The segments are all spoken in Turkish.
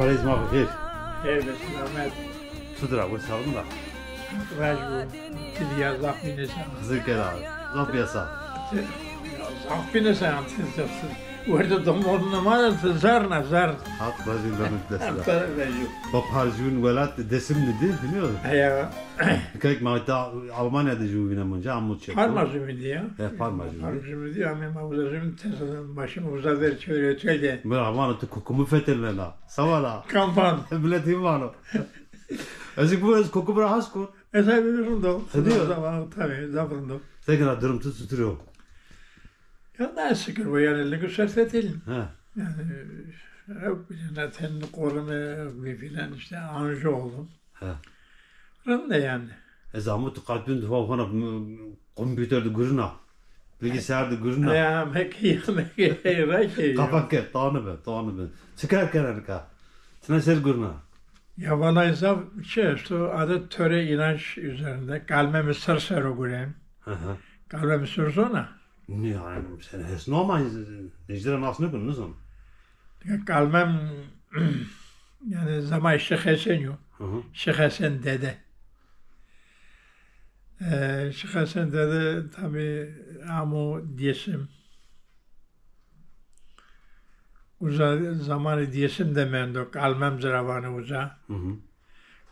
Parayız mı abi? Evet, Mehmet. Sudur abi, sağladın da. Mecbur. Diye zaf binesen. Hazır gel abi. Zaf yasa. Zaf binesen. Orada domoruna mı zar zar. Hat bazı dönüp desler. Para mecbur. Bak harcın velat desim dedi biliyor musun? Ya. Birkaç mağda Almanya'da juvinamınca amut çekti. Parmacı mı diyor? Parmacı. Parmacı mı diyor? Ama mavuzacım tesadan başımı uzadır çöyle. Bravo, tu kokumu fetelena. Savala. Kampan. Biletim var o. Azıcık bu az koku bırak hasko. Tabii bir da. Ediyor. Tabii zavrında. Tekrar durum tutuyor. Ya ne sıkır bu yani lüks serfetelim. Ha. Yani yok zaten korumu bir filan işte anji oldum. Ha. Ben de yani. Zamı tu kalbin tu falan kompüterde guruna. Bilgisayarda guruna. Ya meki raki. Kapak et, tanı be. Çıkar kenarka. Tnesel guruna. Ya bana ise işte adet töre inanç üzerinde kalbimi sır gurem. Hı hı. Kalbimi sır sonra. Ne yani sen hes normal necdere nasıl ne nasıl? Kalbim yani zaman Şeyh Hasan yok. Hı hı. Şeyh Hasan dede. Şeyh Hasan dede tabi amu diyesim. Uza zamanı diyesim demendo. Kalbim ziravanı uza. Hı hı.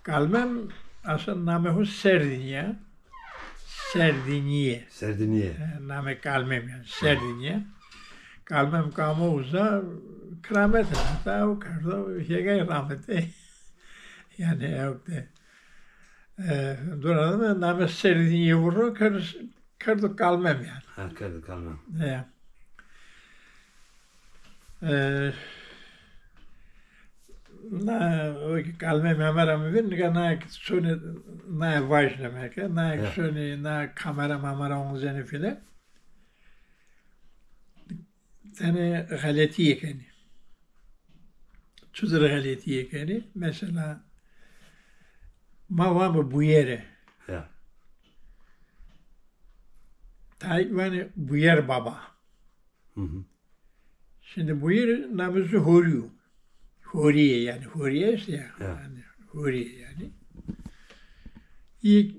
Kalbim aslında namı Serdiniye. Serdiniye. Name kalbim yani Serdiniye. Kalbim kamu uza keramet hatta o kardo yegay rahmeti. Yani yok de. Durada name Serdiniye vurur kardo kalbim yani. Ha kalmam. Ya. Na o kalbim hemen bir na şöyle na važne meke, na şöyle na kamera onun üzerine filan. Tane galeti yekeni. Çudur galeti yekeni. Mesela mavamı bu yere. Ya. Tayyip bu yer baba. Hı hı. Şimdi bu yer namazı horiyor. Huriye yani. Huriye işte ya. Yani, huriye yani. İlk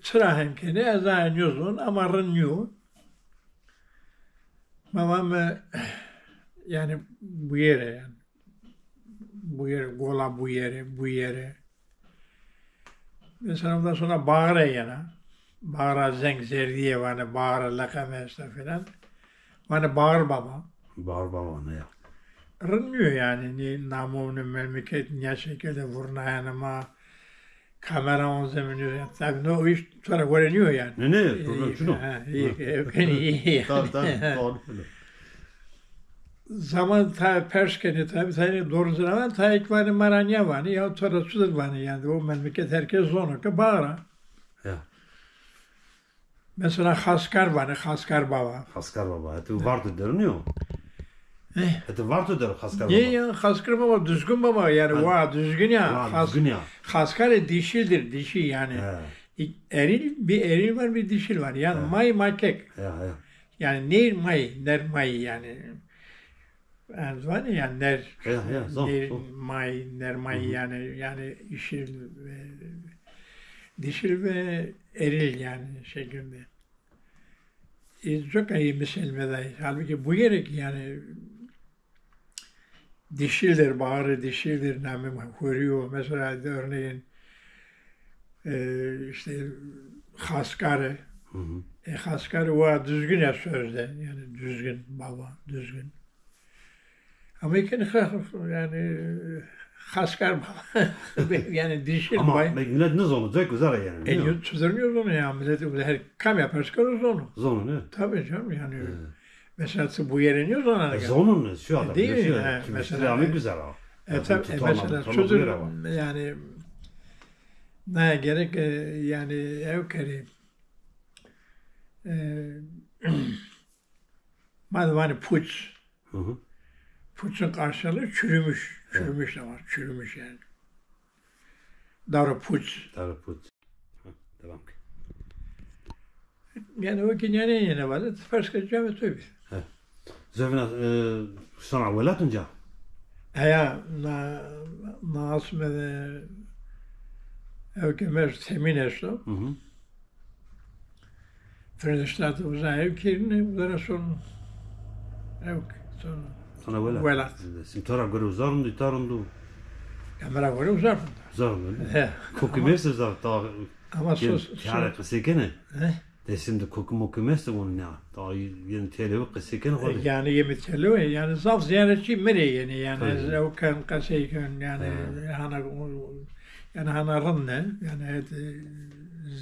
çırahen kene ezan yozun amarın yok. Babam yani bu yere yani. Bu yere, gola bu yere. Mesela ondan sonra bağıra yana. Bağıra zenk zerdiye var, bağıra lakamesta filan. Bağır baba. Bağır baba ne ya? Rınmıyor yani. Ni namunu memleket ne şekilde vurna yanıma kamera on zemini. Tabii ne o iş sonra görünüyor yani. Ne? Problem şunu. İyi. Tamam. Doğru. Zaman ta perskeni tabii tane doğru zaman ta ikvanı maranya var ya sonra sudur var yani o memleket herkes onu ki bağıra. Ya. Mesela Haskar var, Haskar baba. Haskar baba. Eti vardı deriniyor. Eti vardı der Haskar baba. Ya Haskar baba düzgün baba yani va düzgün ya. Düzgün ya. Haskar dişildir dişi yani. Bir eril var bir dişil var yani may makek. Ya. Yani ner may yani. Var ya ner may yani dişil ve eril yani şeklinde. Çok iyi meselmede. Halbuki bu gerek yani dişildir, bağrı dişildir, namim koruyor. Mesela örneğin işte Haskarı. Haskarı var düzgün ya sözde. Yani düzgün baba, düzgün. Ama yani Haskar baba yani dişil ama bay. Ama millet ne olacak güzel yani. En çözülmüyor onu ya. Millet her kam yapar çıkarız onu. Zonu ne? Tabii canım yani. Mesela bu yeriniyor zona. Zonun ne? Şu adam. Değil mi? Mesela güzel o. Mesela çözül yani ne gerek yani ev kere madem puç. Puç'un karşılığı çürümüş. Çürümüş de var. Çürümüş yani. Darı puç. Devam ki. Yani o ki yine var. Başka cami tabii. Zövna sonra velatınca. Ja, naast me elke mes seminesto. Verenigde Staten was hij ook hier, daar is zo'n Sana böyle. Velat. Simtora göre uzarım ditarım. kamera var uzar. Uzarım. He. Kokumesi uzar. Daha Ama sos yani kısekene. He? Desim kokum okumesi onun ya. Daha yeni televi kısekene var. Yani yemek çalıyor yani zaf ziyaretçi mire yani Tabii. o kan kasayken yani hana ranne yani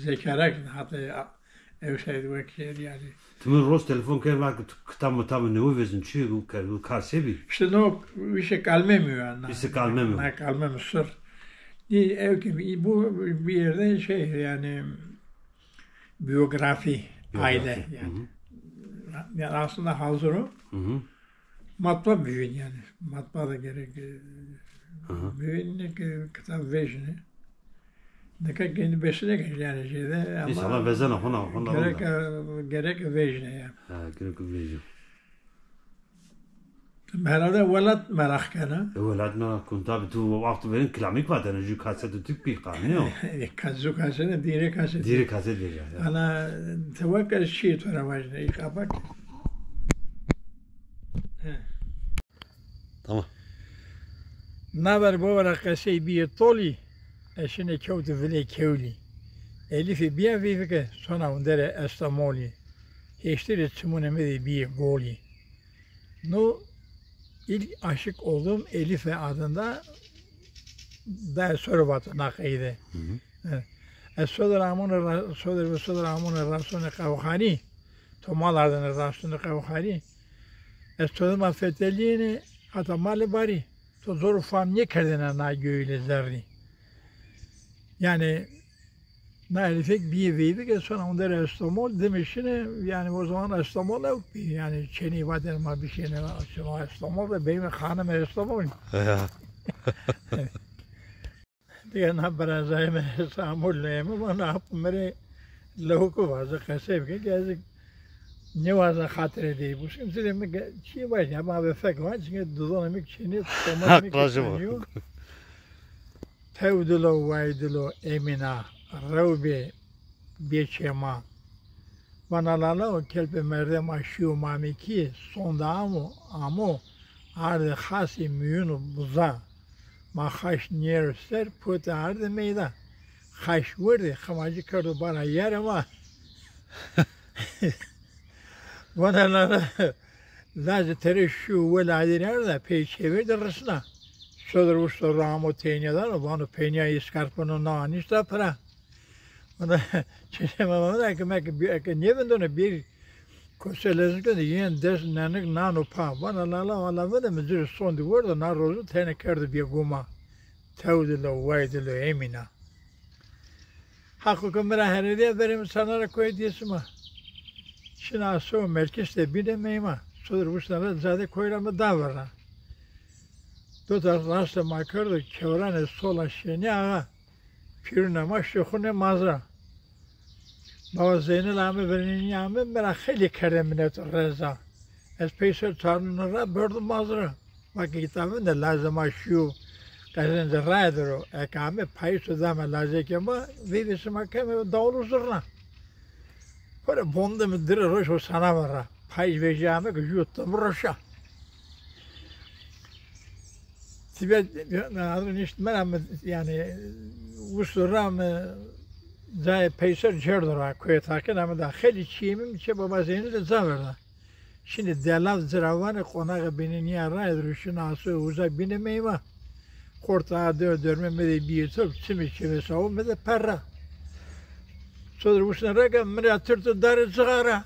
zekarak hatta ev şeydi vakit yani. Tümün roz telefon kevlak kıtamı ne uvezin çiğ karsebi. İşte no bir şey kalmıyor yani. Bir şey kalmıyor. Ne kalmıyor sır. Ev gibi bu bir yerde şey yani biyografi aile yani. Yani aslında hazır o. Matbaa büyüğün yani. Matbaa da gerek büyüğün ne kitap vejini. Ne kadar kendi besine geç yani şeyde ama İnşallah vezene hona gerek vejine yani. Ha gerek vejine. Herhalde velat merak kana. Evladına kunta tu vakti verin klamik var dene ju kasete tük bir kanıyor. Kazu kasene dire kasene. Diri kaset veriyor. Ana tevakkal şey turamajne ikapak. Tamam. Naber bu araka şey bir toli. Eşine kevdi vile kevli. Elifi bir vivike sonra undere estamoli. Heştiri tsumuneme bir goli. No ilk aşık olduğum Elife adında da sorbatı nakıydı. Sodar Amun Rasulü Kavhani Tomalardan Rasulü Kavhani Sodar Feteliğini hatta mali bari to zor fam ne kerdine na göyle zerri. Yani na elifek bir veydi ki sonra onda İstanbul demişine yani o zaman İstanbul yok bir yani çeni vaden ma bir şey ne var İstanbul da benim hanım İstanbul. Diye na barazayım İstanbul leyim bana hap mere loku vaza kasep ki gezdik ne vaza hatır değil bu şimdi demek şey var ya ama befek var çünkü dudağımı çeni tomatik Tevdilo vaydilo emina Ravbe beçema Vanalala o kelpe merdem aşıyor mamiki sonda amo arde hasi müyunu buza ma haş nyer put arde meyda haş verdi hamacı kardo bana yer ama vanalala lazı tere şu veladir da peçeverdi rısna Sodar usta ramo tenyadan bana penya iskarpano nanista para Ona çeşme da ki nevendone bir koselezin ki yen des nanik nano pa bana la da mezir son di verda na rozu tene kerdi bir guma tevdilo vaydilo emina Hakkı mera herede verim sanara koy diyesima Şimdi aso merkezde bir de meyma Sodar usta zade koyramı da var Dotar rasta makardo kevrane sola şeni ağa Pirine maşyokune mazra. Baba Zeynel ame verinin yame mera kheli keremine reza. Es peyser tarnura bördu mazra. Bak kitabın da lazım aşıyor. Kazın da raydro. Ekame paysu dame lazekema ve visma keme davulu zurna. Para bonda mı dire roş o sana vara. Pay vejame ki yuttum roşa. Tibet adını işitmem yani usuram zay peyser cerdora koyataken ama da heli çiğimim çe baba Zeynel de zaverda. Şimdi delav ziravanı konağı beni niye araydır şunu ası uza binemeyim Kortağa dörmeme de bir top çimi çimi savun me de perra. Sonra usna raga mera tırtı darı zıgara.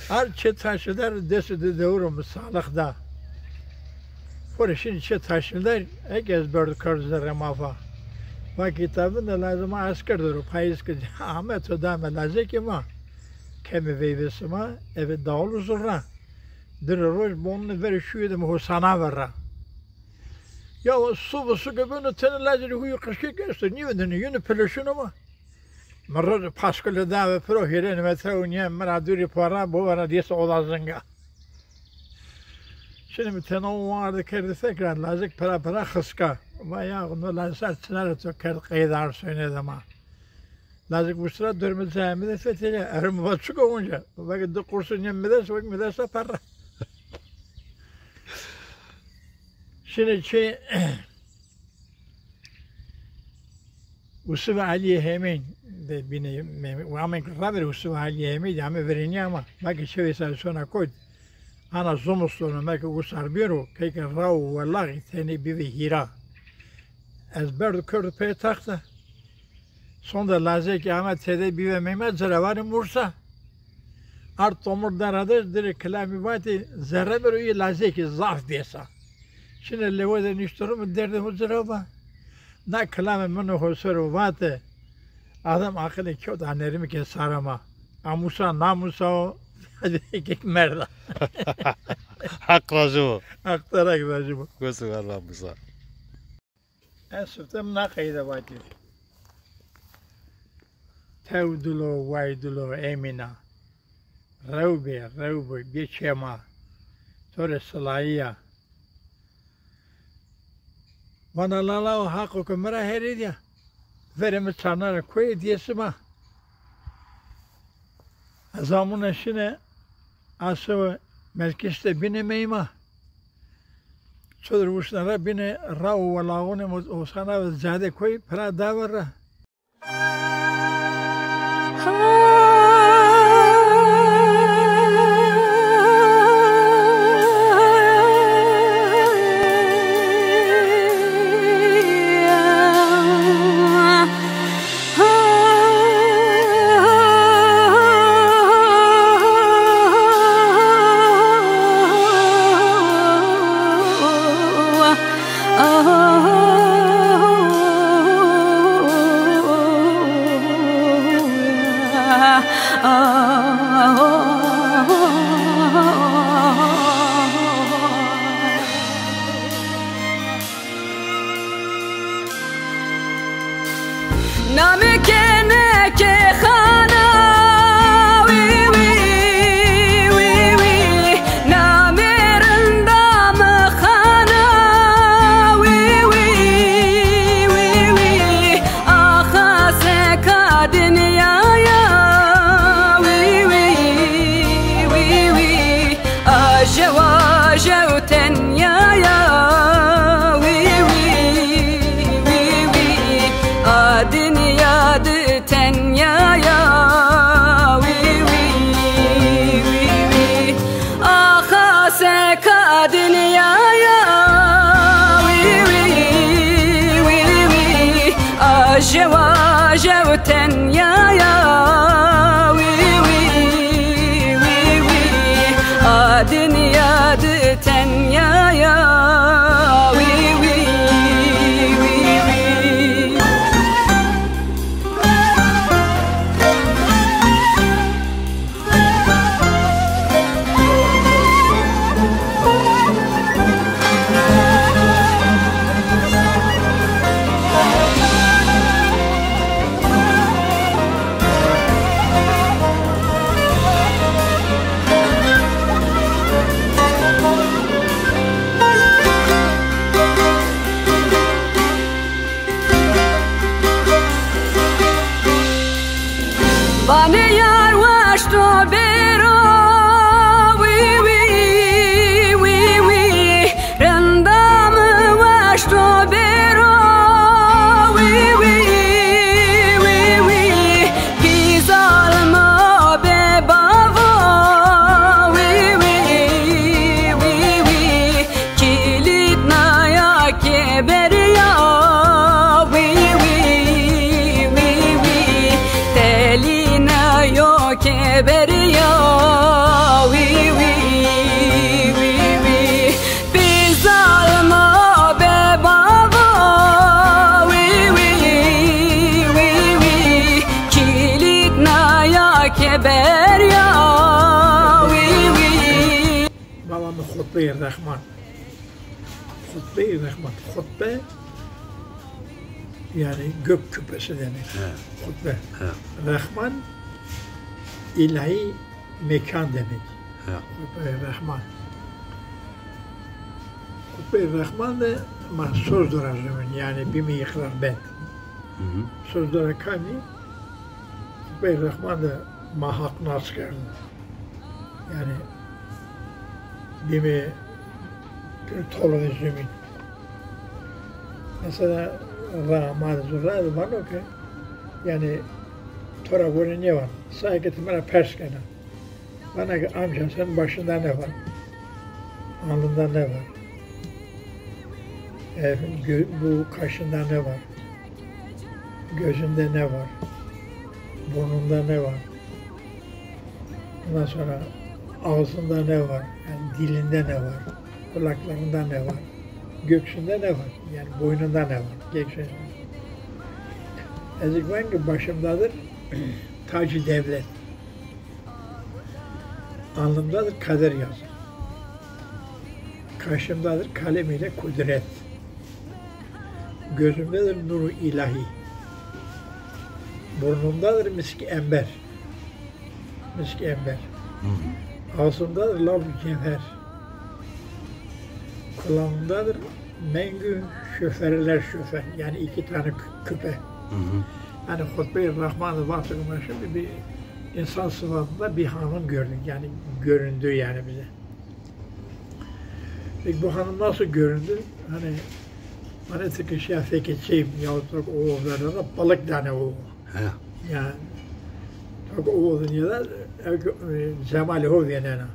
Ar çe taşıdar desi de doğru salakda. Por şimdi çe taşıdar egez börd karzlar mafa. Bak kitabın da lazım askerdir. Payız ki Ahmet o da me lazım ki ma. Kemi veyvesima evet dağlı zurna. Dırı roj bonunu veri şuydum o sana verra. Ya o su gibi tene lazım huyu kışkı göster. Niye vendini yünü peluşunu mu? Marro paskılı da ve pro hireni metre uniye mera duri para bu vara diyese olazınga. Şimdi bir tane o vardı kerdi tekrar lazık para kıska. Bayağı onu lazık çınar to kayıdar söyledi ama. Lazık bu sıra dörmüzemi de fethele. Erim baçık olunca. Bakın da kursun yemmede soğuk midese para. Şimdi Usuva Aliye hemen de bine ve amen kraber Usuva Aliye hemen de verini ama bakın şey sonra koy. Ana zomusunu belki usar biro kayka rav vallahi seni bir hira. Az berdu kurdu pe taxta. Sonda lazek Ahmet sede bir Mehmet zaravarı Mursa. Art tomur daradır dire kelami vati zerre bir iyi lazek zarf diyesa. Şimdi levade niştorum derdi huzuraba. Na kelami menu huzuru vati. Adam akıllı kod anerimi ke sarama. Amusa namusa Kek merda. Haklacı bu. Aktarak racı bu. Gözü var lan Musa. En sütüm ne kayda vakit. Tevdulo, vaydulo, emina. Revbe, bir çema. Sonra sılayya. Bana lala o hakkı kumara heridi. Verimi çanara koy diyesi ma. Zamun eşine asıl merkezde binemeyma. Çodur uçlara bine rav ve lağune o sana zade koy para davara. Rahman. Hutbe-i Rahman. Hutbe yani gök küpesi denir. Hutbe. Rahman ilahi mekan demek. Hutbe-i Rahman. Hutbe-i Rahman da söz durazımın yani bir mi yıkılar ben. Söz dura kami Hutbe-i Rahman da mahak nas kardı. Yani bir mi bir tolu zümün. Mesela Rahman zurradı var o ki yani tora bunu ne var? Saygıtı bana pers kana. Bana ki amca senin başında ne var? Alnında ne var? Bu kaşında ne var? Gözünde ne var? Burnunda ne var? Ondan sonra ağzında ne var? Yani dilinde ne var? Kulaklarında ne var? Göksünde ne var? Yani boynunda ne var? Göksünde. Ezikmen ki başımdadır tacı devlet. Alnımdadır kader yazı. Kaşımdadır kalem ile kudret. Gözümdedir nuru ilahi. Burnumdadır miski ember. Miski ember. Ağzımdadır lav-ı cevher. Kulağımdadır mengü şoförler şoför. Yani 2 tane küpe. Yani Hutbe-i Rahman'ı baktığımda şimdi bir insan sıfatında bir hanım gördük. Yani göründü yani bize. Peki bu hanım nasıl göründü? Hani bana tıkışa feketçiyim yahut da oğullarına da balık tane oğul. Yani çok oğulun ya da zemali ho venena.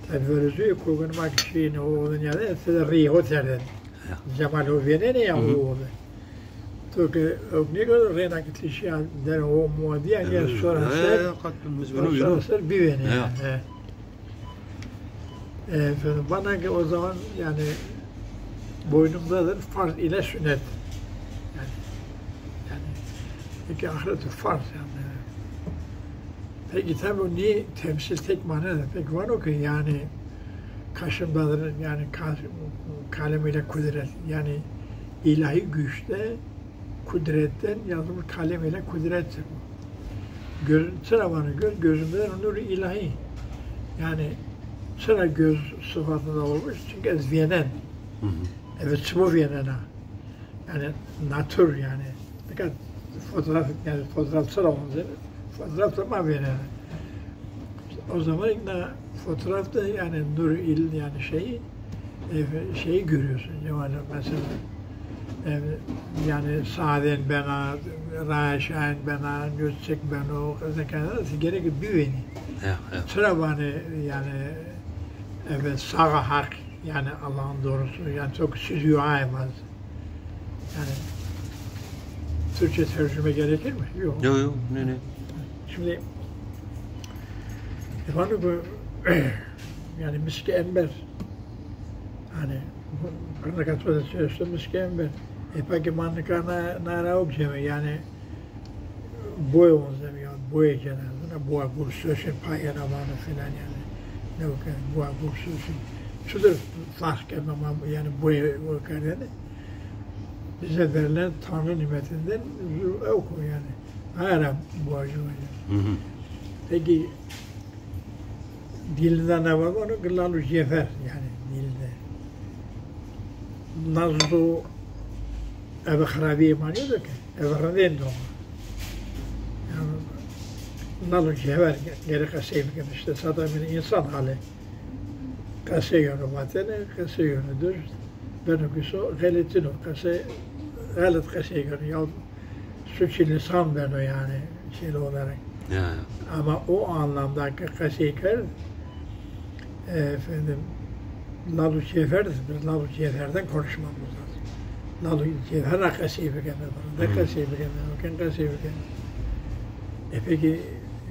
Tabi böyle diyor kurgunmak şeyini oğulun ya da size riho terden. Zemali ho venena ya oğul. Çünkü ne kadar rena gitmiş ya der o muadiye ya sorarsa bir venena. Bana ki o zaman yani boynumdadır farz ile sünnet. Yani peki ahireti farz yani. Peki tabi o niye temsil tek manada? Peki var o ki yani kaşımdadır yani kalem ile kudret yani ilahi güçte kudretten yazılmış kalem ile kudrettir bu. Sıra bana gözümde nur ilahi. Yani sıra göz sıfatında olmuş çünkü ez vienen. Evet, bu vienena. Yani natür yani. Fakat fotoğraf sıra olunca fotoğraf da ma vienena. O zaman fotoğrafta yani nur yani şeyi görüyorsun yani mesela yani Sa'den bena, Raşen bena, Göçek bena, kazanır gerek bir beni. Sıra bana yani evet sağa hak yani Allah'ın doğrusu yani çok süzüyor ayımaz. Yani Türkçe tercüme gerekir mi? Yok. Yok ne. Şimdi efendim bu yani miski ember hani karna katmada söylüyorsa miski ember peki manlıka nara okşeme yani boy olacak ya boy cenazına boğa bursöşe payana bana filan yani ne o kadar boğa bursöşe şudur fark etmem yani boya bakar yani bize verilen Tanrı nimetinden oku yani hala boğacı var. Peki dilinde ne var onu gıllalu cefer yani dilde. Nazlı ev harabi imanıyordu ki ev harabi o. Yani nalu cefer geri kasayım gibi işte zaten insan hali. Kase yönü vatene, kase yönü düz. Ben okusu galetin o kase galet kase yönü ya suçu lisan ben o yani şey olarak. Ama o anlamdaki kaseker efendim Lalu Cefer'dir. Biz Lalu Cefer'den konuşmamız lazım. Lalu Cefer'e kasayı bekemez. Ne kasayı bekemez? Kasayı bekemez. Peki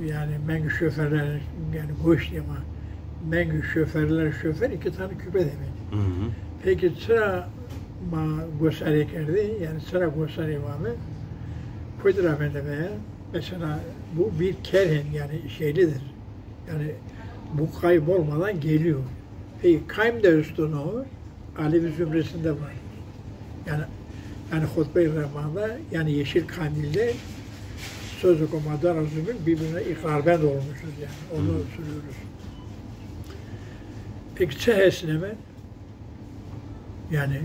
yani mengü şoförler yani boş diye ama mengü şoförler 2 tane küpe demek. Peki sıra ma gösteri kerdi yani sıra gösteri imamı koydu rahmetli beye. Mesela bu bir kerhen yani şeylidir. Yani bu kaybolmadan geliyor. Peki kaym da üstüne o Alevi zümresinde var. Yani Hutbe-i Rahman'da yani Yeşil Kandil'de söz okumadan özümün birbirine ikrarbend olmuşuz yani. Onu sürüyoruz. Peki çehesine mi? Yani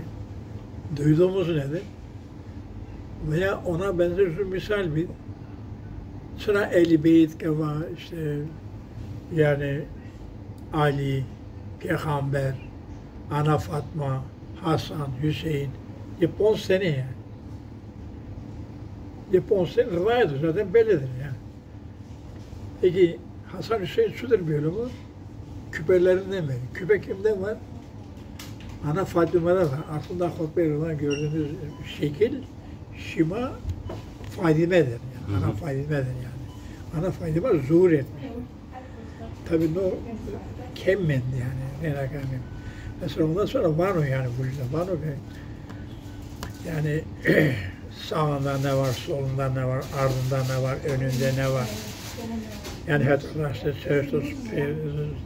duyduğumuz nedir? Veya ona benzer şu misal bir sıra Ehl-i Beyt var işte yani Ali, Peygamber, Ana Fatma, Hasan, Hüseyin. Hep 10 sene yani. Hep 10 sene rivayettir zaten bellidir yani. Peki Hasan Hüseyin şudur böyle bu. Küpelerinden beri. Küpe kimde var? Ana Fatıma'da var. Aslında hutbelerden gördüğünüz şekil Şima Fadime'dir. Yani. Ana Fadime'dir yani. Ana Fadime zuhur etmiş. Tabii o kemmendi yani. Merak etmeyin. Mesela ondan sonra Vano yani bu yüzden. Vano yani sağında ne var, solunda ne var, ardında ne var, önünde ne var. Yani hatırlarsa Certus,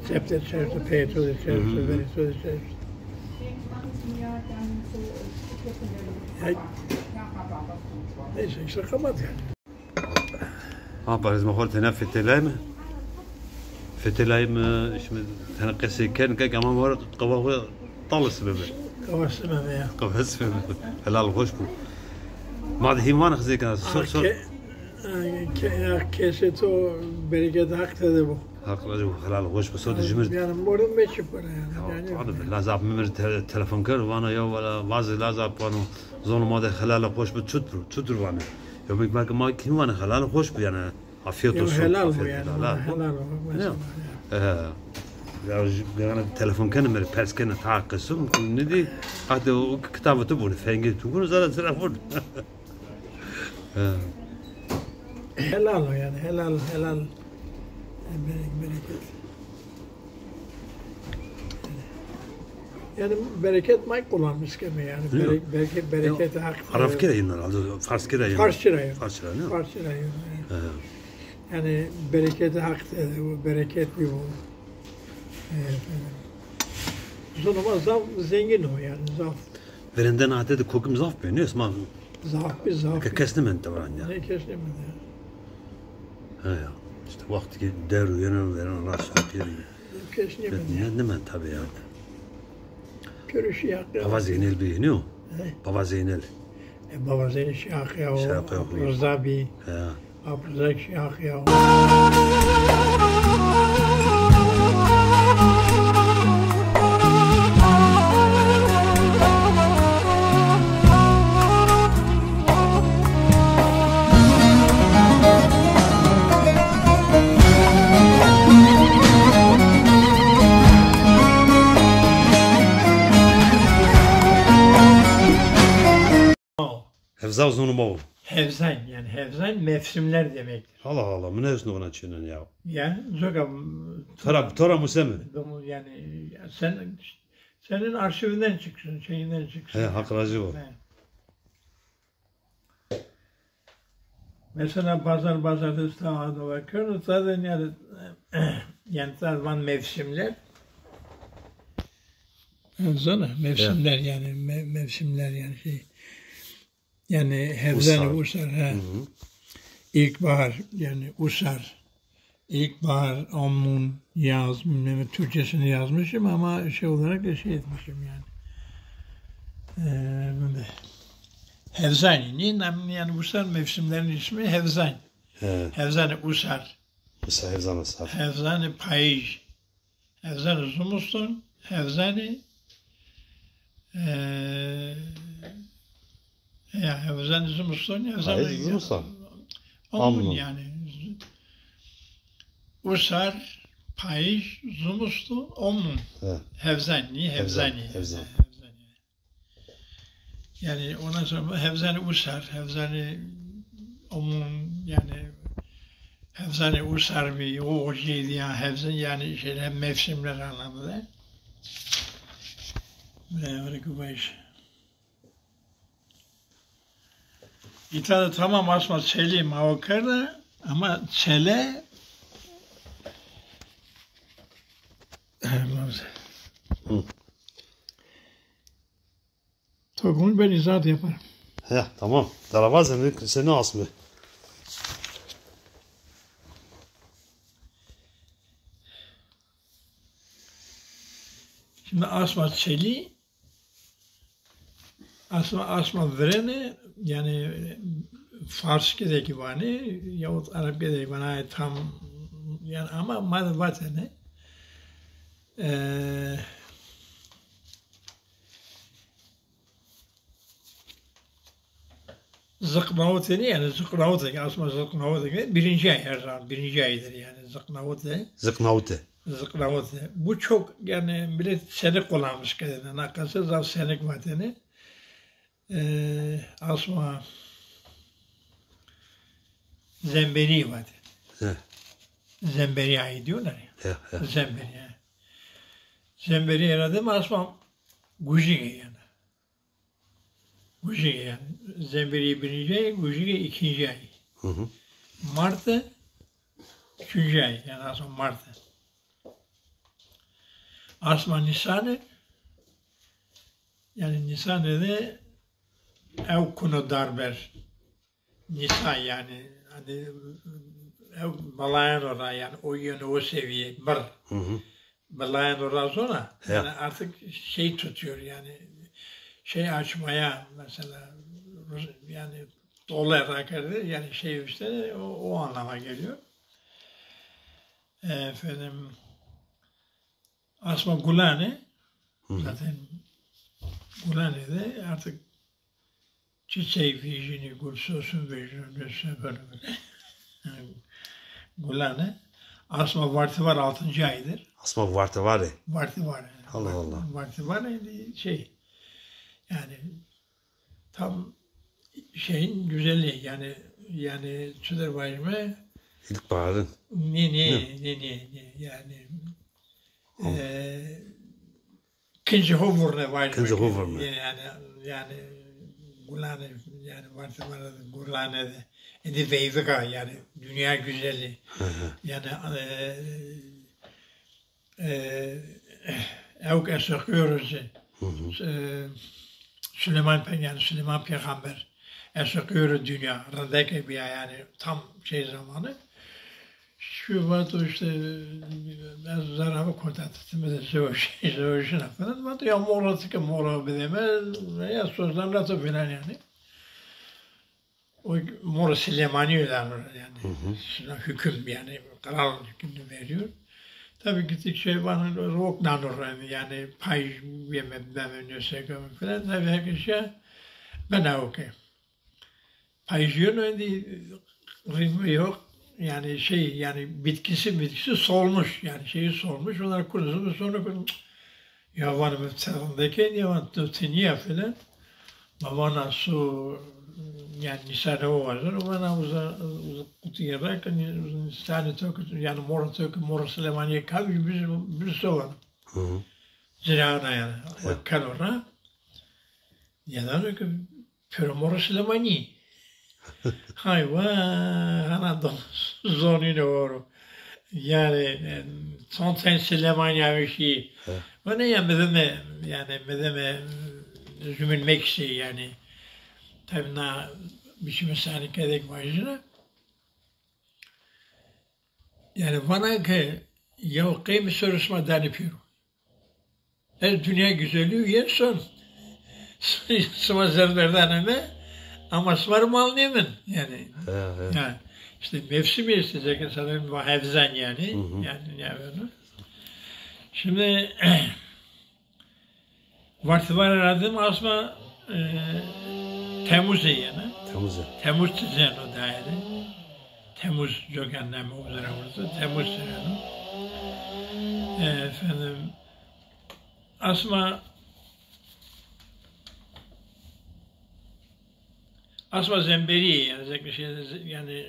Septe Certus, Petrus Certus, Veritus Certus. Yani, neyse işte kapat yani. par exemple هول تنا فتلايم فتلايم شو تنا قصي كان كمان ورق قوا طالس ببه Kavasına veya. قواس هلال خوش بو ما ده هيمان خزي كان صور Keset o bereket haktadır bu. هاقل هلال خوش بو صوت جمر Yani borun meçhul para yani. هذا لازم ممر تلفون كر وانا يا ولا بعض لازم وانو زون ما ده خلال خوش بو تشتر وانا يوم ما كيم وانا خلال خوش بو يعني afiyet olsun. Helal bu yani. Helal bu. Yani telefon kendime perskene takkısım. Ne di? Hadi o kitabı da bunu fengi tukunu zaten telefon. Helal o yani. Helal. Bereket. Yani bereket mak kullanmış gibi yani. Bereket hak. Arap kere yayınlar aldı. Fars kere yayınlar. Farsça yayınlar. Yani bereketi haktadır, bu bereket bir bu. Sonuma zaf zengin o yani zaf. Verinden adet kokum zaf beğeniyor ama zaf. Kestim ben tavan ya. Ne kestim ben ya. İşte vakti deru yenen veren raşat yeri. Kestim ben. Ne ben tabii ya. Körüşü yaktı. Baba Zeynel beğeniyor. Baba Zeynel. Baba Zeynel Şahı ya. Rıza Bey. Ya. Abdülzak Şahı ya. Hevza uzunu bol. Hevzan yani hevzan mevsimler demektir. Allah bu ne üstüne ona çiğnen ya. Yani zoga Tora musemi. Yani senin arşivinden çıksın, şeyinden çıksın. He, hakracı o. Mesela pazartesi tavada bakıyoruz. Zaten yani zaten mevsimler. Sana mevsimler yani mevsimler yani şey. Yani hevzan usar ha. İlkbahar yani usar. İlkbahar, ammun, yaz, bilmem Türkçesini yazmışım ama şey olarak da şey etmişim yani. Hevzan yani usar mevsimlerin ismi hevzan. Hevzan usar. Hevzan usar. Hevzan payij. Hevzan zumuston. Hevzan ya hevzan zumuston. Hevzan zumuston. Ammun yani. Usar, payij, zumustu, ommun. Hevzani. Yani ondan sonra hevzani usar, hevzani ommun yani hevzani usar bir o şeydi ya hevzan yani şeyler mevsimler anlamında. Ve baş. İtalya tamam asma çeli mavakarda ama çele Togun ben izah yaparım. He tamam. Dalavaz seni asmı. Şimdi asma çeli asma vereni yani Farsça'daki vani yahut Arapça'daki vani tam yani ama madvateni Zıknavuteni yani zıknavuteni asma zıknavuteni birinci ay her zaman birinci aydır yani zıknavuteni. Zıknavuteni. Bu çok yani millet senik kullanmış kendine. Nakası zav senik vateni. Asma Zemberi vateni. Zemberi ayı diyorlar ya. Zemberi yani. Zemberi yaradım asma Gujige yani. Gujige yani. Zemberi birinci ay, Gujige ikinci ay. Mart'ı üçüncü ay yani asma Mart'ı. Asma Nisan'ı yani Nisan'ı ev konu darber. Nisan yani hani ev balayan oraya yani o yönü o seviye bir. Balayan oraya sonra yani artık şey tutuyor yani şey açmaya mesela yani dolar yani şey işte o anlama geliyor. Efendim Asma Gulane zaten Gulane'de artık çiçek vijini, gül sosun vijini böyle. Gulane. Asma Vartivar 6. aydır. Asma Vartivar. Vartivar. Allah Allah. Vartivar şey yani tam şeyin güzelliği yani Çudarbayır'ı İlkbaharın. ne yani ikinci hovurne var. İkinci hovurne. Yani Gulane yani Vartivar'da Gulane'de Edi Veyvika yani dünya güzeli. Yani evk esakıyoruz. Süleyman Peygamber esakıyoruz dünya. Rındaki bir yani tam şey zamanı. Şu vato işte ben zarafı kontaktımı da söğüşüne falan. Vato ya mora bileme ya sözden latı filan yani. O Mora Süleymani yani hüküm yani karar hükmünü veriyor. Tabii gittikçe bana roknanır yani pay yemeden önce falan tabii herkese ben de okey. Paycının önde ritmi yok yani şey yani bitkisi solmuş yani şeyi solmuş onlar kurusun sonra ya var mı tarafındaki ya var tütünüye falan babana su yani Nisan'da o vardır. O bana uza kutuyarak tane tökü yani mora Süleymaniye kalmış bir soğan. Zirana yani. Kalora. Ya da ki pero mora Süleymaniye. Hayva ana zoni ne oru. Yani son sen Süleymaniye bir şey. Bana ya medeme zümülmek şey yani. Tabii na biçim sahnik edek başına. Yani bana ki ya kıyım sorusma danipıyorum. Her dünya güzelliği yer son. Sıma zerberden ama sıvar mal nemin yani. Yani işte mevsimi isteyecek sanırım bu hevzen yani. Yani onu. Şimdi Vartivar aradım asma Temmuz yani. Temmuz sezonu o daire. Temmuz Gökhan'dan o üzere orası. Temmuz sezonu. Efendim Asma Zemberiye yani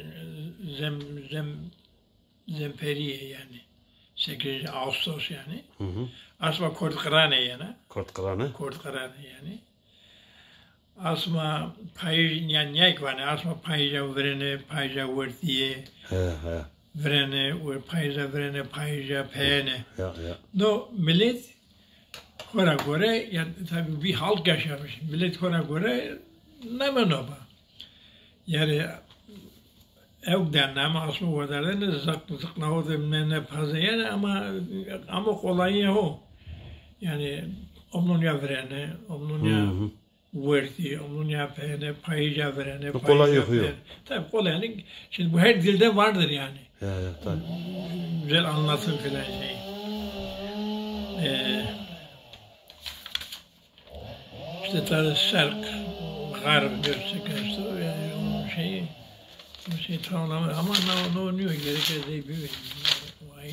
Zemperiye yani 8 Ağustos yani. Asma Kortkarane yani. Kortkarane yani. Asma pay yani yek var ne asma payja vrene payja vurtiye. Vrene ve payja vrene payja pene. No millet kora göre yani tabii bir halk yaşamış. Millet kora göre ne menoba. Yani evden ama asma vadarın zıkna o da ne fazla yani ama kolay ya o. Yani onun ya vrene onun ya verdi, onun yapene, payıca verene, Kolay payıca yapıyor. veren. Tabii kolay yani. Şimdi bu her dilde vardır yani. Ya tabii. Güzel anlatım filan şey. İşte tabii şark, garb görsek işte yani o şeyi tamamlamıyor. Ama ne oluyor gerekir değil bir vay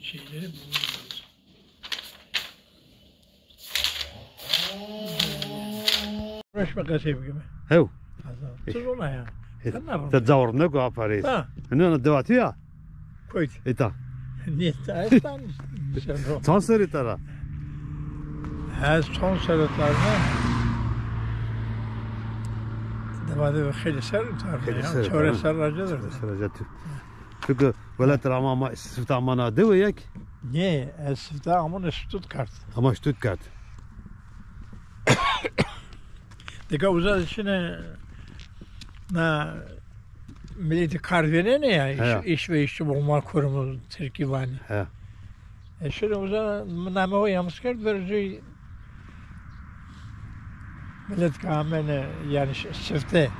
şeyleri bulunmaz. Uğraşma kasayım gibi. Hev. Tuz ona ya. Sen ne yapalım? تتزور نكو أباريس. Ha, هنا دواتيا. koy. إتا. Niye taştan? Sen o. تانسري ترى. Her son sedatlarına devamlı ve خیلی سر خیلی ya. سر Çöre تمام. sarracadır. سرجتو. çünkü ولا ترى ما استفدت أمانة دويك. Niye? Esif'te amın Stuttgart. أما شتوتغارت. Deka uzat içine na milleti karvene ne ya? He. İş ve işçi bulma kurumu Türkiye'ni. ها. Şöyle uzat name o yamskert verici millet kamene yani sifte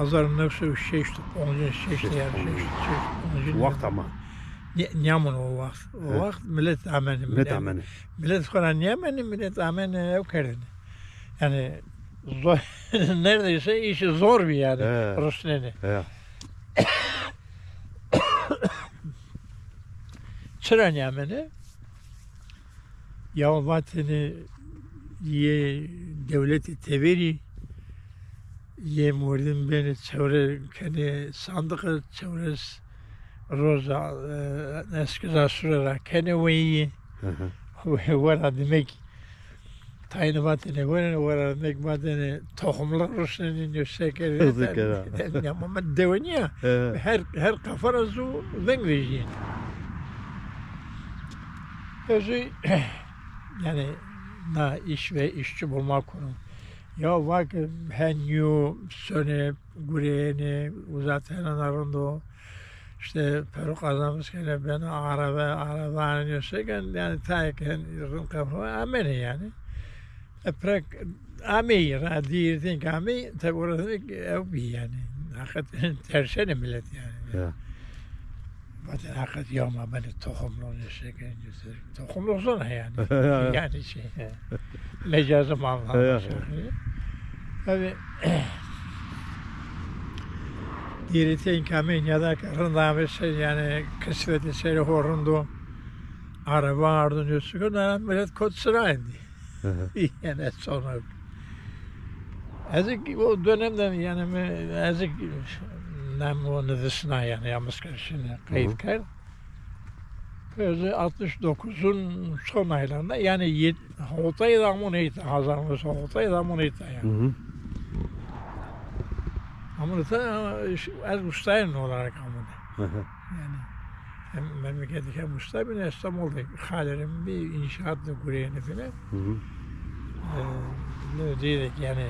1906 yani وقت أما. Nyamun o vakit. O vakit millet ameni. متى أمانة. Millet falan Yemen'i millet ameni ev kerdini. Yani zor, neredeyse işi zor bir yani. He. Rusya'nın. ها. Çıran Yemen'i ya vatini ye devleti teveri ye murdin beni çevre kendi sandıkı çevres roza eskiza sürera kendi veyi vara demek tayını vatini vara demek vatini tohumlar Rusya'nın yüksek Zekera. ya ama deveni ya her kafara zu vengvejin. Özü yani na iş ve işçi bulma konu. Ya bak henyu söne gureyeni uzaten anarında işte peruk azamızken ben araba anıyorsak yani tayken kafa amene yani. Eprak ameyi radiyerden kami tabi orada ev bir yani. Hakikaten tersene millet yani. ها. Zaten hakikat yağma beni tohumluğunu şekencisi. Tohumluğu sonra yani. Yani şey. Mecazım anlamda. Tabi Dirite kamen ya da rındamesi yani kısveti seri horundu. Araba ardınıyorsu kadar millet kod sıra indi. Yani sonra. Ezik o dönemde yani ezik nem onu dışına yani yalnız karşına kayıt kayıt. Böyle 69'un son aylarında yani Hotay damon eğitim hazırlamış Hotay damon eğitim yani. Ama da az ustayın olarak ama yani hem memleketi hem ustay ben İstanbul'da halerim bir inşaatlı kureyeni falan. Ne diyecek yani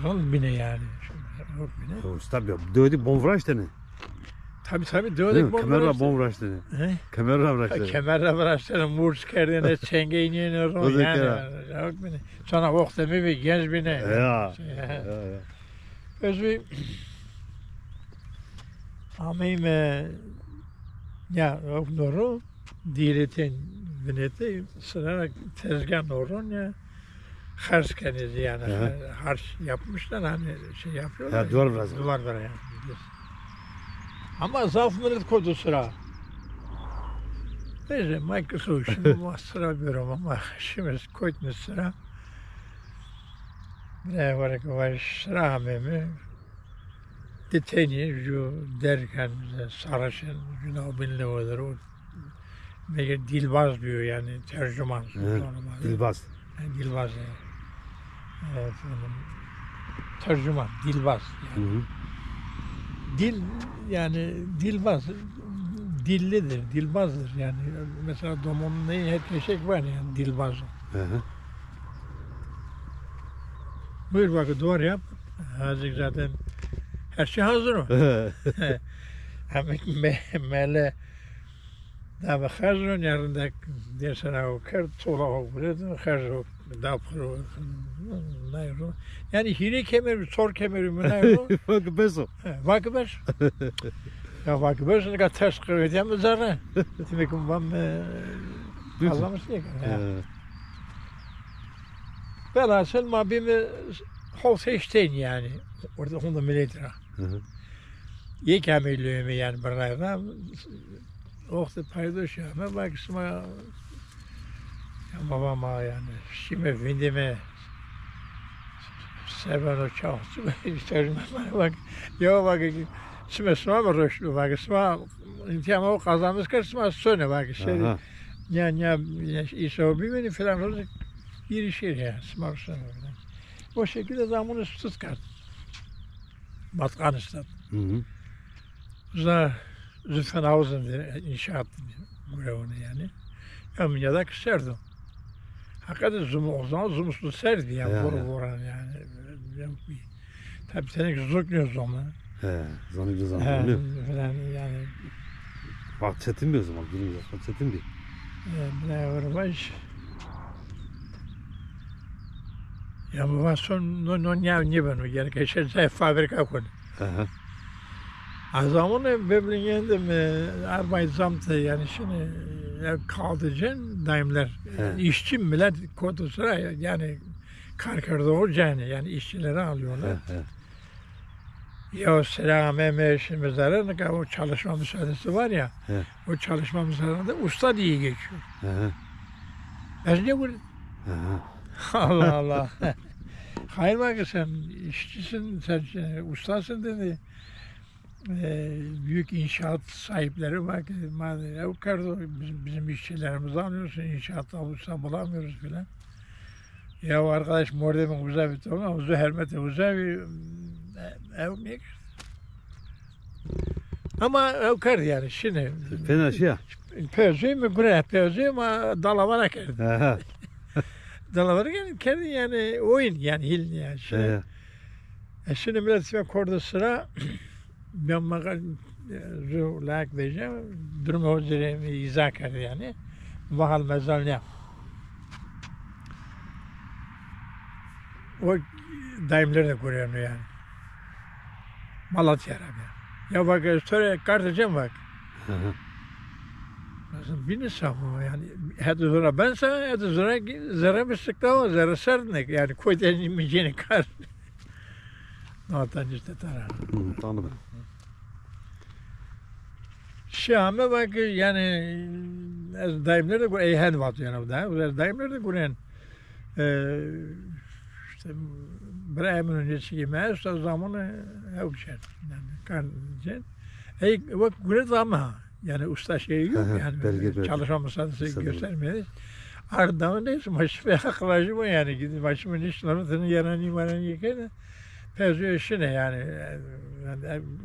rol bine yani. Rol bine. Tabii. Dövdü bombraştını. Tabii dövdük bombraştını. Kamera bombraştını. Kamera bıraktı. Kamera bıraktı. Murs kerdine çengeyini rol yani. Rol bine. Sonra vakti bir genç bine. Ya. Özü ameyim ya doğru diyetin bineti sırarak tezgah doğru ya harçkeniz yani harç yapmışlar hani şey yapıyorlar. Ha duvar biraz. Duvar var yani. Ama zaf millet koydu sıra. Neyse Microsoft şimdi sıra diyorum ama şimdi koydunuz sıra. Ne var ki var sıra memi. Deteni şu derken sarışın günah binli olur o. Meğer dilbaz diyor yani tercüman. Dilbaz. Dilbaz yani. Evet, tercüman, dilbaz yani. Dil yani dilbaz, dillidir, dilbazdır yani. Mesela domonun her şey var yani dilbaz. Buyur bakın doğru yap. Hazır zaten her şey hazır o. Hem mele Da ve xercun yerinde dersen o kert sola o buledin xercu da pro nayro. Yani hile kemeri, sor kemeri mi nayro? Bak beso. Vakıber. Ya vakıber ne kadar ters kıvırdım mı zarra? Demek ki ben azamız diye. Velhasıl ma bir halk eşteyn yani. Orada 100 metre. Yek ameliyemi yani bırayla. Oxta paydoş ya. Ben bak isma ya babama yani. Şimdi vindime seven o çağısı. İsterim bak. Ya bak şimdi sma barışlı bak sma intiyam o kazanmış kar sma söne bak şey. Ya iso bir beni falan olacak bir şey ya sma söne. O şekilde zamanı Stuttgart. Batkanistan. Zülfenhausen inşaat grevini yani. Ya da kıserdim. Hakikaten o zaman zumslu serdi yani vuran yani. Tabii senin zukluyor zaman. Zanıcı zaman oluyor. Falan yani. Bak çetin bir o zaman, bilmiyorum. Bak çetin bir. Ne var baş. Ja, maar was zo'n jaar niet meer. Ja, ik zei fabrika kon. O zaman Böblingen'de Arbeitsamt'ta yani şimdi kaldıcın daimler işçi millet kodusuna yani karkarda olacağını yani işçileri alıyorlar. Ya Selame Meşimizlerin o çalışma müsaadesi var ya o çalışma müsaadesinde usta diye geçiyor. Ben ne bu? Allah Allah. Hayır bak sen işçisin, sen ustasın dedi. Büyük inşaat sahipleri bak, yukarıda bizim işçilerimizi alıyorsun, inşaatta usta bulamıyoruz filan. Ya arkadaş mordemin güzel bir tonu, uzu hermete güzel bir ev mi? Ama yukarıda yani şimdi. Fena şey ya. Pözü mü buraya pözü ama dalavara kerdi. Dalavara kerdi yani oyun yani hil yani. Şimdi millet korda sıra ben bana layık vereceğim. Durumu üzerine izah kerdi yani. Vakal mezalına. O daimler de görüyor yani. Malatya abi. Ya bak sonra kartacağım bak. Bir sabah yani hadi sonra ben sana hadi sonra zara bir sıkla zara sarnek yani koydan imicini kar. Natan işte tara. Tanıdım. Şahme bak yani daimler de eyhen var yani da daimler de gören işte Bremen öncesi gibi o zamanı yok şey yani kan bak göre ama yani usta şeyi yok yani çalışma müsaadesi göstermedi. Ardından neyse maçı ve haklaşım o yani gidip maçımın işlerini yaranı varan yıkaydı. Pezü işine yani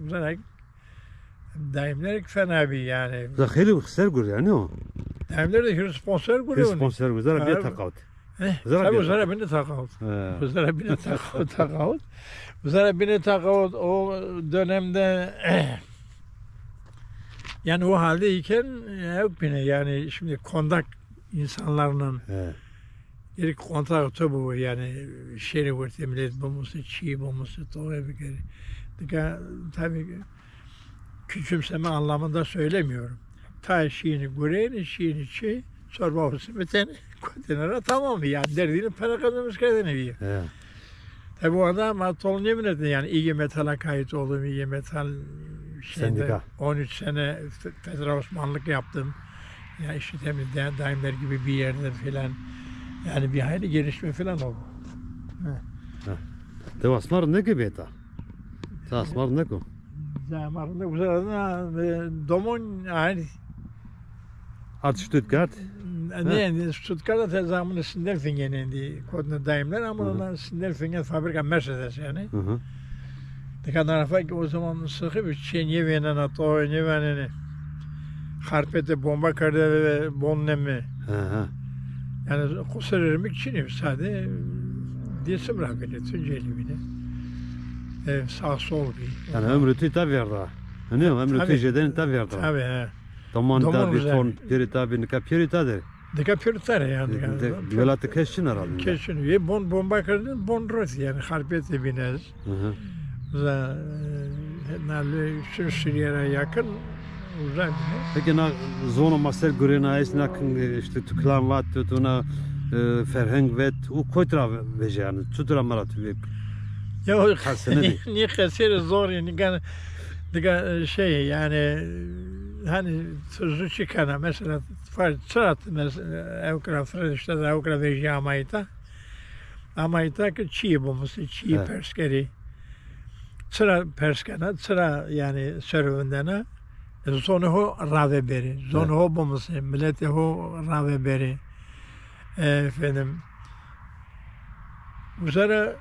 zaten daimler fena bir yani. Zahiri kıser görüyor yani o. Daimler de sponsor görüyor. Sponsor güzel bir takavut. Tabii uzara beni takavut. Uzara beni takavut. Uzara beni takavut o dönemde yani o haldeyken yok bine yani şimdi kondak insanlarının ilk kontak tabu yani şehri vurdu millet bulması, çiğ bulması, toğaya bir kere. Tabii küçümseme anlamında söylemiyorum. Ta şiini göreyini, şiini çiğ, çorba olsun biteni, kontenere tamam yani derdini para kazanmış kadını bir. Tabii o adam atolun yemin etti yani İGİ Metal'a kayıt oldum, İGİ Metal şeyinde 13 sene Fedra Osmanlık yaptım. Ya işte temizleyen daimler gibi bir yerde filan. Yani bir hayli gelişme filan oldu. Det var smart ne gibi ta? Ta smart ne ko? Zamanında güzel domon yani. Ad Stuttgart. Ne Stuttgart'ta zamanı Sindelfingen'indi kodunu daimler ama onlar Sindelfingen fabrika Mercedes yani. Ne kadar fark o zaman sıkı bir şey yevenen ato yevenen harpete bomba karda ve bonlemi. Yani kusarırmak için sade diyesim bırakıldı Tunceli bile. Sağ sol bir. Yani ömrü tabi verdi. Ne ömrü tecrüden tabi verdi. Tabii. Domon da Domon bir güzel. ton pirita bir nika pirita der. Dika pürtare yani. Velatı keşçin herhalde. Kesin. Ve bomba kırdın, bon rot yani harpiyete binez. Hı hı. Nalle şu Suriye'ye yakın uzak. Peki na zona masel gurena is nakın işte tuklan vat tutuna ferheng vet u koytra veje yani tutura marat ve Ya Kasene değil. niye kasere zor yani dika şey yani hani sözü çıkana mesela sırat mesela evkra fredişte evkra veje amayta ki çiğ bulması çiğ Evet. perskeri sıra perskana sıra yani serüvendene zonu ho rave beri zonu ho bulması millete ho rave beri efendim Uzara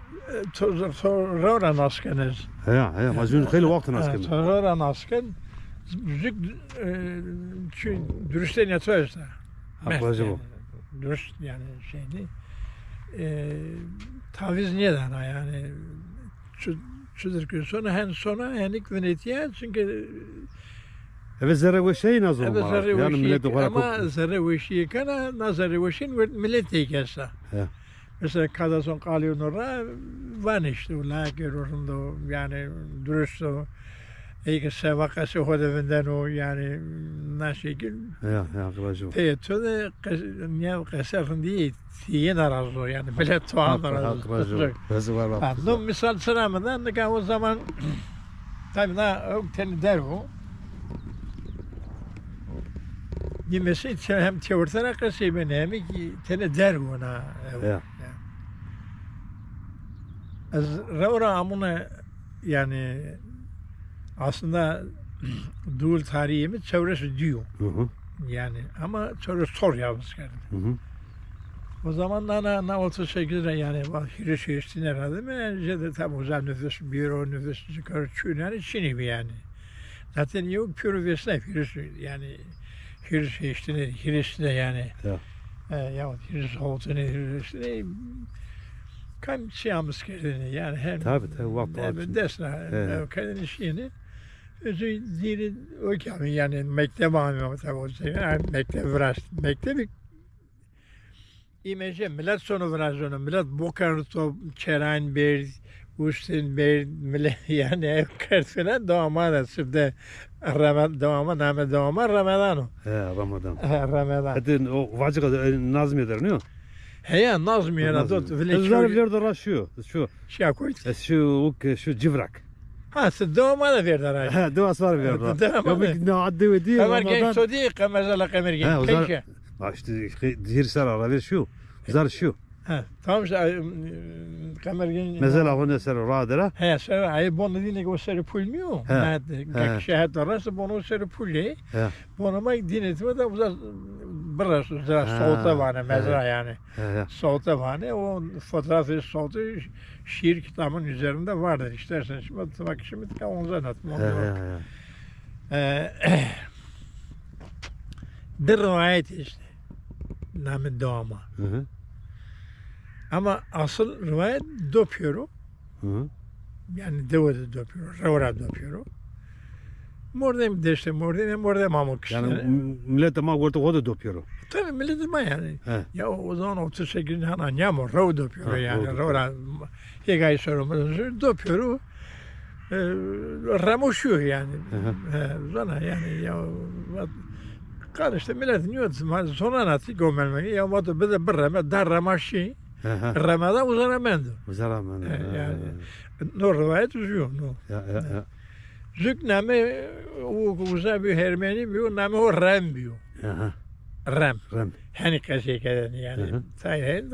sonra naskeniz. ya mazun khayl waqt nasken. Sonra nasken müzik dürüstten yatıyorsa. Aklacı bu. Dürüst yani şeyini taviz neden yani şu sonra henik venetiye çünkü Evet zerre ve şey nazım evet var. zerre Yani millet o kadar ama zerre ve şey kana nazarı ve şey millet tekesa. Ya. Mesela kadasın kalıyor orada van işte la görüyorum da yani dürüst o iyi sevakası hodevinden o yani nasıl ki Ya aklacı. teyitode niye kasafın diye tiye narazı o yani bile tuhaf narazı. Aklacı. Bazı var bak. No misal sıramadan da o zaman tabii na teni der o. Yemesi hem teortana kasayım hem ki teni der ona. Ya. Raura amına yani aslında dul tarihimi çevresi diyor. Hı hı. Yani ama çevresi sor yalnız geldi. Hı hı. O zaman na 38'de yani Hiriş işte herhalde mi? Yani de tam uzak nüfus, büro nüfus çıkar yani Çin'i bir yani. Zaten yok pürü vesile Hiriş yani Hiriş işte Hiriş de yani. Ya Hiriş oldu ne Hiriş ne kan şeyimiz kendini yani hem Tabii vakti evet desna kendini şeyini özü dili o ki yani mektep anlamı tabii o şey yani mektep mektebi imece millet sonu vrazonu millet bokar to çerayn bir ustin bir millet yani ev kart falan doğama nasipte Ramazan Ramazan Ramazan. Ramazan Hadi o vacık nazm eder ne? Heya nazm yana dot Kızlar verdi raşıyor. Şu şey koydu. şu civrak. Ha doğama da verdi ara. Ha duas var verdi. Ya bir ne addı ve diye. Kamer genç sodi kamer kamer genç. Peki. Bak işte dirsel ara ver şu. Zar şu. Ha tamam kamer genç. Mesela o ne ser radera. Ha sen ay bunu dinle o seri pulmuyor. Ben şehit arası bunu seri pulli. Bunu ma dinletme de uzak biraz soğuta var mesela yani. Soğuta var o fotoğrafı soğutu şiir kitabının üzerinde vardır. İstersen şimdi bak şimdi onu anlatmam. Bir rivayet işte. Namı doğama. Ama asıl rivayet dopüyor. Yani devede dopüyor. Ravra dopüyor. Mordem deşte mordem amok işte. Yani millet ama orada o da dopüyor. Tabii millet ama yani. Ya o zaman 38 han nyamo rav dopüyor yani. Ravra hegay sorumlu dopüyor. Ramoşuyor yani. Zana yani ya kan işte milletin yöntemi sonra natı gömelmeyi ya vato bir de bir dar ramaşı Ramazan uzaramendo. Uzaramendo. Yani no rivayet uzuyor no. Ya. Zük name o uzabi Ermeni bir name o Ram diyor. Ram. Hani kaşıkeden yani. Sayın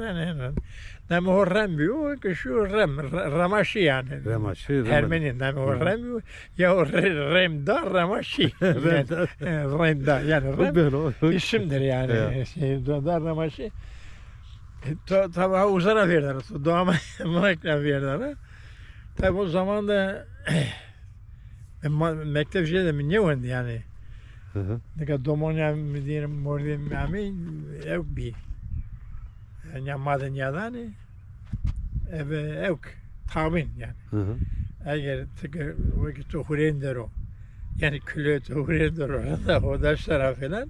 name o Ram diyor ki şu Ramaşı yani. Ramaşı. Ermeni name o Ram diyor. Ya o Remda Ramaşı. Remda yani Ram isimdir yani. Da Ramaşı. Tabii uzara verdiler. Doğama verdiler. Tabii o zaman da mektep şeyde mi ne oldu yani? Ne kadar domonya mı diyelim, mordim mi yok bir. Yani madenyadan ev tahmin yani. Eğer tıkı vakit o hurendero yani külüt uğradır orada o daşlara falan.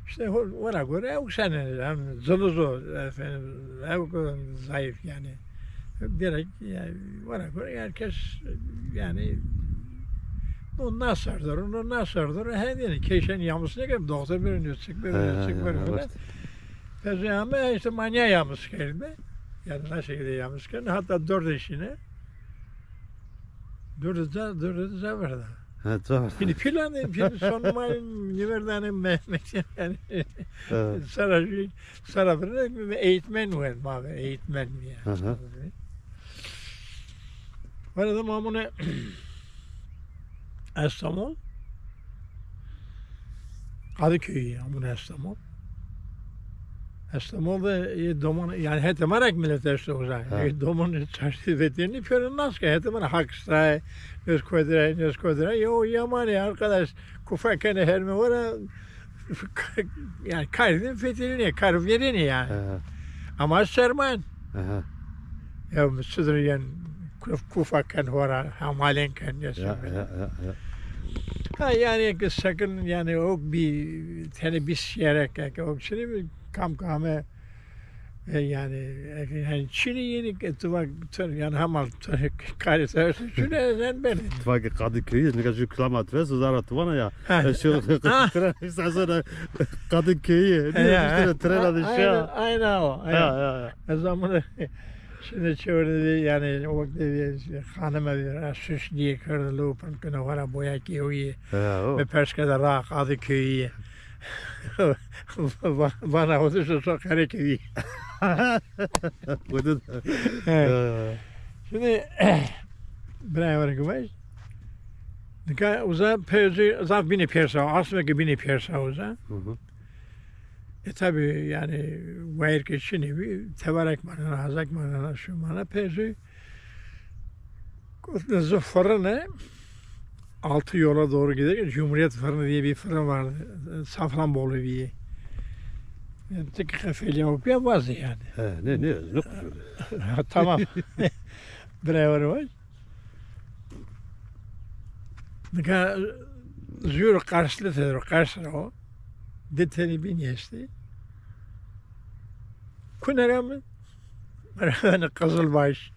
İşte ona göre o sene hem zılızo efendim hem zayıf yani. Direkt yani ona göre herkes yani o nasırdır, onu nasırdır. Her yani keşen yamısına gelip doktor bir çık böyle. Peki ama işte manya yamıs geldi. Yani nasıl şekilde yamıs geldi. Hatta dört işine. Dört vardı. Ha, doğru. Şimdi planlayayım. Şimdi sonuma üniversitenin Mehmet yani. Sonra bir eğitmen var. Mavi eğitmen yani. Var da mamune İstanbul. Kadıköy amune İstanbul. İstanbul'da domon yani hete marak millet işte o zaman. Domon çarşı veterini pörün nasıl hete marak haksta göz koydura yo yamani arkadaş kufakene her mi var yani kaydın fetini kar verini yani. Ama serman. Ya sıdırıyan kufaken var hamalenken ya. Ha yani sakın yani o bir tane bir şerek o şimdi kamkame yani Çin'i yeni tuvak yani hamal karısı şunu ben Tuvak Kadıköy'ü ne kadar kilometre zara tuvana ya şu sonra Kadıköy'ü ne tren adı şu aynen o o zaman şimdi çevirdi yani o vakti hanıma bir süs diye kırdı lupan kana vara boya ki o iyi ve perskada ra Kadıköy'ü bana o da çok hareketli. Şimdi beraber gidiyoruz. Nika uza pezi zaf bini persa aslında ki bini persa uza. Tabi yani vayr keçini bir tevarak manana hazak manana şu mana pezi. Kutlu fırını altı yola doğru giderken Cumhuriyet Fırını diye bir fırın vardı. Safranbolu bir. Yani tek kafeli yok bir bazı yani. Ne? Tamam. Beraber var. Nika zür karşılı o. Deteni bin yesti. Kunera mı? Beraber Kızılbaş.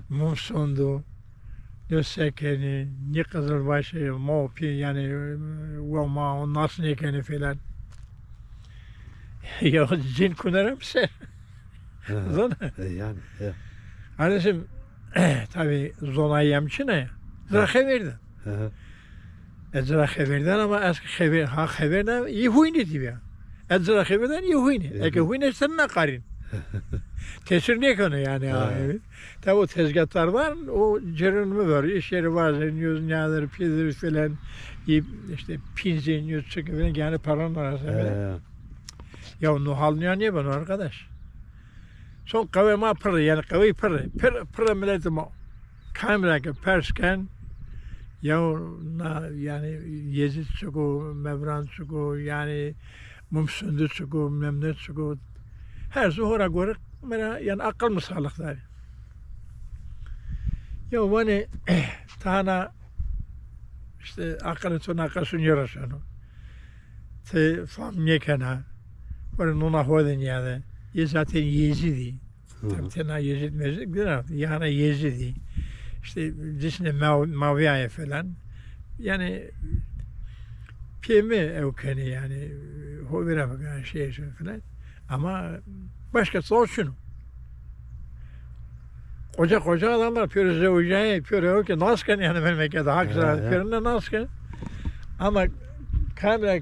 Mumsundu. Dösekeni, ne Kızılbaşı, Mopi yani Voma, nasıl nekeni filan. Ya cin kunarım sen. Zona. Yani. Anlaşım tabi zona yemçine ya. Zırhı verdi. Zırhı verdi ama eski haberden iyi huyni diyor ya. Zırhı verden iyi huyni. Eke huyni sen ne karin. Tesir ne konu yani evet. Tabi o tezgahlar var, o cerrahımı var, iş yeri var, yüz nedir, pidir falan, işte pinzin, yüz çıkı falan, yani paranın arasında. Ya onu halını niye bana arkadaş? Son kavma pırı, yani kavayı pırı milletim o. Kamera persken, yani Yezid çıkı, Mevran çıkı, yani Mumsundu çıkı, Memnun çıkı, her zuhura göre yani akıl mı sağlıklar. Ya bana tana işte akılın son akılsın yarasını. Te famye kana. Böyle nuna hoden yani. Ya zaten Yezidi. Tabii tena Yezid mezdik değil mi? Yani Yezidi. İşte cisne Maviye falan. Yani piyemi evkeni yani. Hovira bakan şey falan. Ama başkası olsun. Koca adamlar pürüzde ucağı pürüyor ki nasken yani memlekette hakikaten püründe nasken. Ama kamera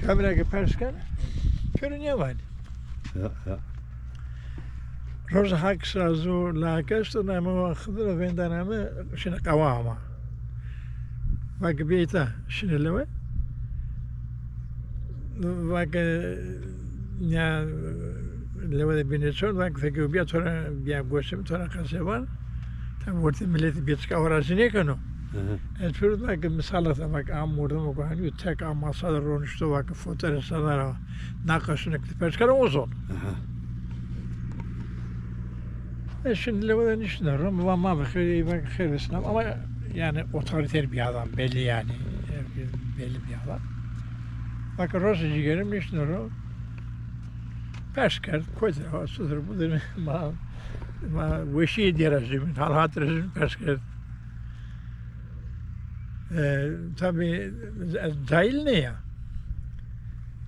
kamera persken pürün ya var. Ja. Roze haksa zo lakesto na mo khudra vendaname shina qawama. Bak bita shina lewe. Bak ya lewe de binetson bak fekü bir tora bir goşum tora kasevan. Tam orta milleti bir çıka orasını kano. Pürüz bak misalata bak amurda bak hani tek amasada ronuştu bak fotoğraflar nakasını perskara ozon. Şimdi de düşünüyorum ama bakıyorum ama yani otoriter bir adam belli yani. Belli bir adam. Bak Rosic'i görüyorum düşünüyorum. Persker, koydur, sudur, budur. Ma veşi diyerezim, hal hatırızım persker. Tabii cahil ne ya?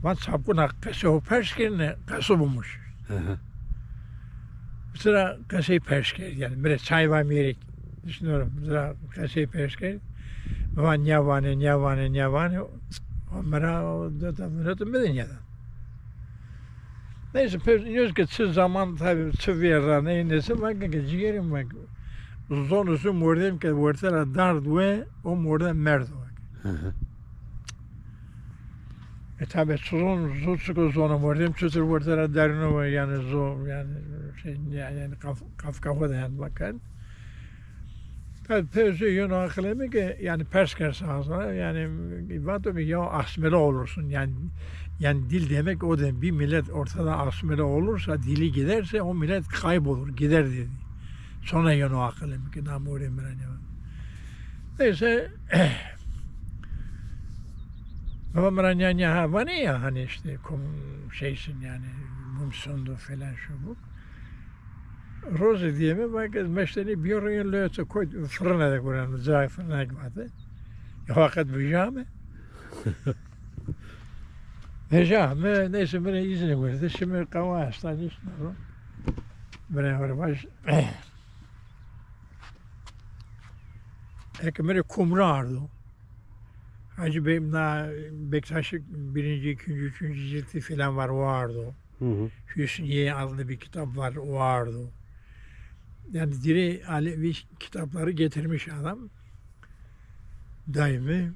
Ben sapkına kası o perskerine kası bulmuş. Sıra kasayı persker yani böyle çay var miyerek düşünüyorum. Sıra kasayı persker. Ama nyavane onlara da müretim ya da. Neyse pek ki çı zaman tabii çı verra neyse bak ki ciğerim bak. Zonusu mordem ki vortera dard ve o mordem merdo. Tabii zon zonu mordem çütür vortera derno ve yani zo yani şey yani kafa da yani bakın. Tabii pezü yönü akıllı ki yani persker sahasına yani vato ki ya asmele olursun yani dil demek o da bir millet ortada asmele olursa dili giderse o millet kaybolur gider dedi. Sonra yönü akıllı ki namurim ben neyse ama Mranyan ha var ya hani işte şeysin yani mumsundu falan şu bu. Roze diye mi bak meşteni bir oraya löte koy fırına da koyalım zayıf fırına koydu. Ya vakit büyüyeceğim. Büyüyeceğim neyse bana izin verdi. Şimdi kava hastane işte. Bana var baş. Ekmeri kumrardı. Hacı Bey'im na Bektaş'ın 1. 2. 3. cilti falan var vardı. Hüsniye adlı bir kitap var vardı. Yani diri Alevi kitapları getirmiş adam. Daimi.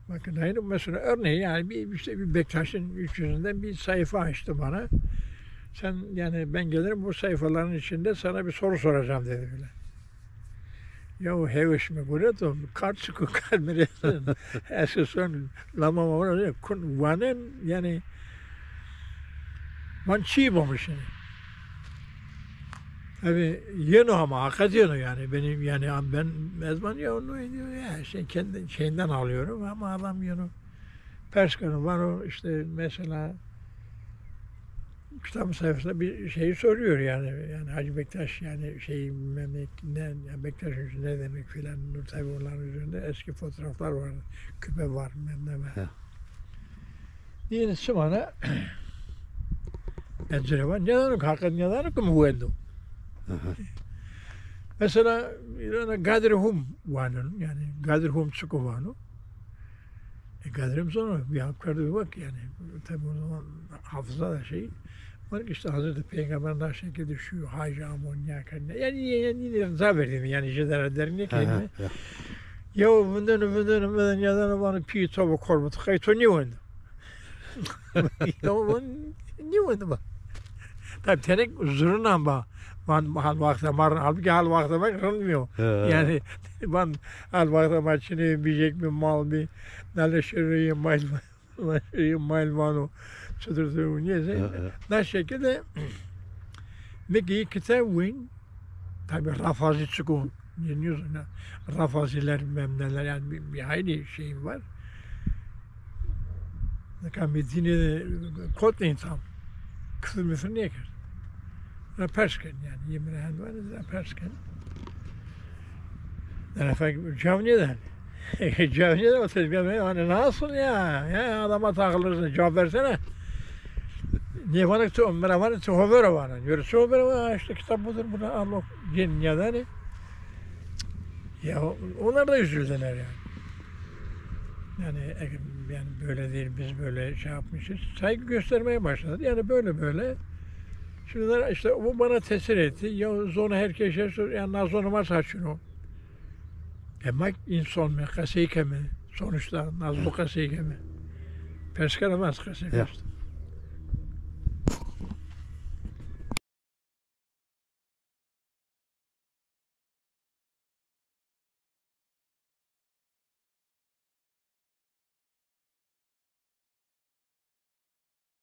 Bakın daimi mesela örneğin yani bir Bektaş'ın 300'ünden bir sayfa açtı bana. Sen yani ben gelirim bu sayfaların içinde sana bir soru soracağım dedi bile. Ya heveş mi böyle to karşı kalmıyor. Eski son lama var kun vanen yani man çiğbamış yani. Tabii yeni ama hakikat yeni yani benim yani ben mezman ya onu diyor ya kendi şeyinden alıyorum ama adam yeni Perskan'ı var o işte mesela kitap sayfasında bir şeyi soruyor yani Hacı Bektaş yani şey ne yani Bektaş ne demek filan tabii onların üzerinde eski fotoğraflar var küpe var ne var. Yine bana edzere var neden hakikat neden kumhuendo. Mesela Gadirhum varın yani Gadirhum çıkıvanı. Gadirhum sonra bir hakkarda bak yani tabii o zaman hafıza da şey var ki işte Hazreti Peygamber'in daha şekilde düşüyor hacı amonyak yani rıza verdim yani jedere derine kelime. Ya bundan yadan bana pi tava korbut kayto ne oldu? Ya bu ne oldu bak? Tabii tenek zurundan bak. Ben hal vakti var, halbuki hal vakti var kırılmıyor. Yani ben hal vakti var şimdi bir mal bir naleşeriye mal çadırdı neyse. Ne şekilde Meki kitabın tabii rafazi çıkıyor. Dinliyorsun ya. Rafaziler memneler yani bir hayli şey var. Ne kan bir dini kod insan. Kısım mısın niye kır? Persken yani yemin ederim var Persken. Yani Cavniye'den. Cavniye'den oturuyor. Hani nasıl ya adama takılırsın cevap versene. Niye bana ki onlara var ki haberi var. Yürüsü haberi var işte kitap budur buna Allah Cavniye'den. Ya onlar da üzüldüler yani. Yani böyle değil biz böyle şey yapmışız. Saygı göstermeye başladı. Yani böyle. Şimdi işte bu bana tesir etti. Ya zonu herkese sor, yani nazonuma saçın o. Ama insan mı, kaseyke mi? Sonuçta nazlı kaseyke mi? Perskaramaz kaseyke.